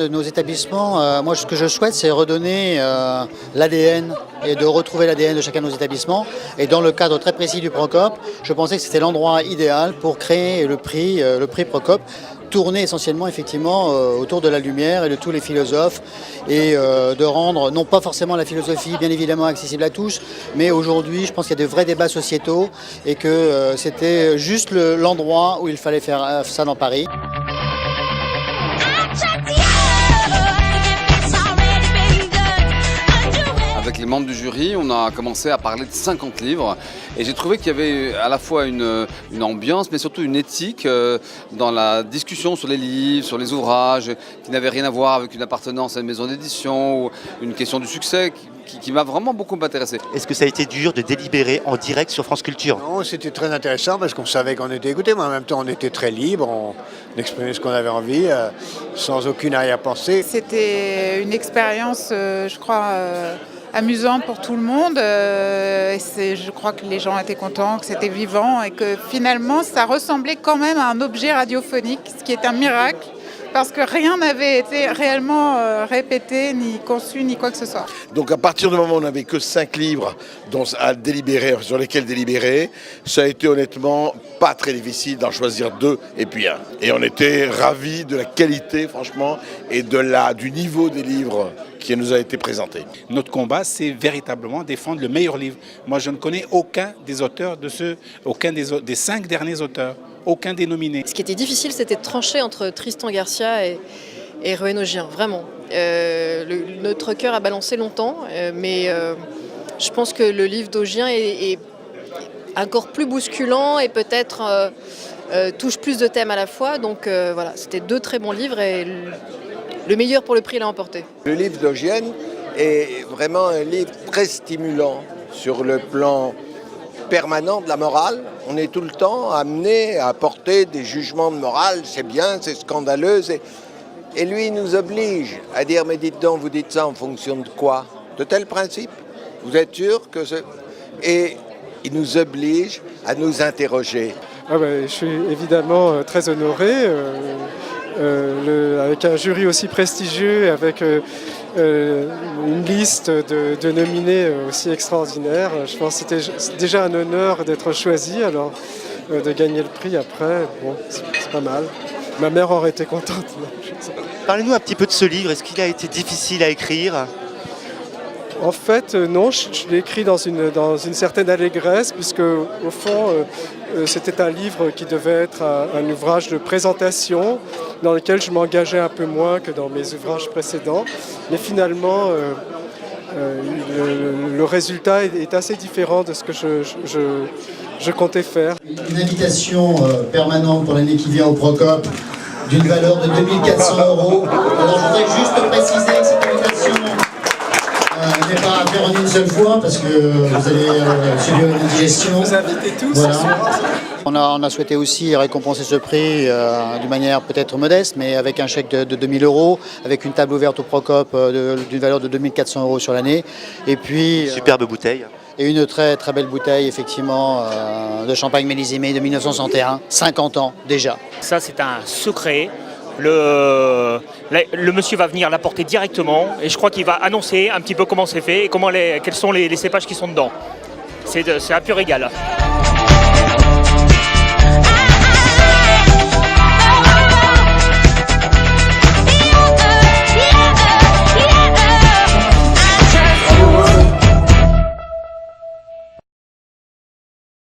de nos établissements, moi ce que je souhaite c'est redonner l'ADN et de retrouver l'ADN de chacun de nos établissements. Et dans le cadre très précis du Procope, je pensais que c'était l'endroit idéal pour créer le prix Procope, tourné essentiellement effectivement autour de la lumière et de tous les philosophes et de rendre non pas forcément la philosophie bien évidemment accessible à tous, mais aujourd'hui je pense qu'il y a de vrais débats sociétaux et que c'était juste l'endroit où il fallait faire ça dans Paris. Avec les membres du jury, on a commencé à parler de 50 livres et j'ai trouvé qu'il y avait à la fois une ambiance mais surtout une éthique dans la discussion sur les livres, sur les ouvrages qui n'avaient rien à voir avec une appartenance à une maison d'édition ou une question du succès qui m'a vraiment beaucoup intéressé. Est-ce que ça a été dur de délibérer en direct sur France Culture? Non, c'était très intéressant parce qu'on savait qu'on était écouté, mais en même temps on était très libre, on exprimait ce qu'on avait envie sans aucune arrière-pensée. C'était une expérience, je crois, amusante pour tout le monde. Je crois que les gens étaient contents, que c'était vivant et que finalement ça ressemblait quand même à un objet radiophonique, ce qui est un miracle. Parce que rien n'avait été réellement répété, ni conçu, ni quoi que ce soit. Donc à partir du moment où on n'avait que 5 livres sur lesquels délibérer, ça a été honnêtement pas très difficile d'en choisir 2 et puis 1. Et on était ravis de la qualité franchement et du niveau des livres qui nous a été présenté. Notre combat, c'est véritablement défendre le meilleur livre. Moi, je ne connais aucun des auteurs aucun des 5 derniers auteurs. Aucun des nominés. Ce qui était difficile, c'était de trancher entre Tristan Garcia et Rueino Gien, vraiment. Notre cœur a balancé longtemps, mais je pense que le livre d'Augien est encore plus bousculant et peut-être touche plus de thèmes à la fois. Donc voilà, c'était 2 très bons livres et le meilleur pour le prix l'a emporté. Le livre d'Augien est vraiment un livre très stimulant sur le plan permanent de la morale. On est tout le temps amené à porter des jugements de morale, c'est bien, c'est scandaleux. Et lui, il nous oblige à dire, mais dites donc, vous dites ça en fonction de quoi? De tels principes? Vous êtes sûr que c'est... Et il nous oblige à nous interroger. Je suis évidemment très honoré, avec un jury aussi prestigieux, avec une liste de nominés aussi extraordinaire. Je pense que c'était déjà un honneur d'être choisi, alors de gagner le prix après, bon, c'est pas mal. Ma mère aurait été contente. Parlez-nous un petit peu de ce livre, est-ce qu'il a été difficile à écrire? En fait, non, je l'ai écrit dans une certaine allégresse, puisque au fond, c'était un livre qui devait être un ouvrage de présentation, dans lequel je m'engageais un peu moins que dans mes ouvrages précédents. Mais finalement, le résultat est assez différent de ce que je comptais faire. Une invitation permanente pour l'année qui vient au Procope d'une valeur de 2 400 €. Alors je voudrais juste préciser que cette invitation n'est pas à faire en une seule fois parce que vous allez subir une indigestion. Vous invitez tous. Voilà. On a souhaité aussi récompenser ce prix d'une manière peut-être modeste, mais avec un chèque de 2 000 €, avec une table ouverte au Procope d'une valeur de 2 400 € sur l'année. Et puis superbe bouteille. Et une très très belle bouteille effectivement de champagne millésimé de 1961, 50 ans déjà. Ça c'est un secret. Le monsieur va venir l'apporter directement et je crois qu'il va annoncer un petit peu comment c'est fait et quels sont les cépages qui sont dedans. C'est un pur régal.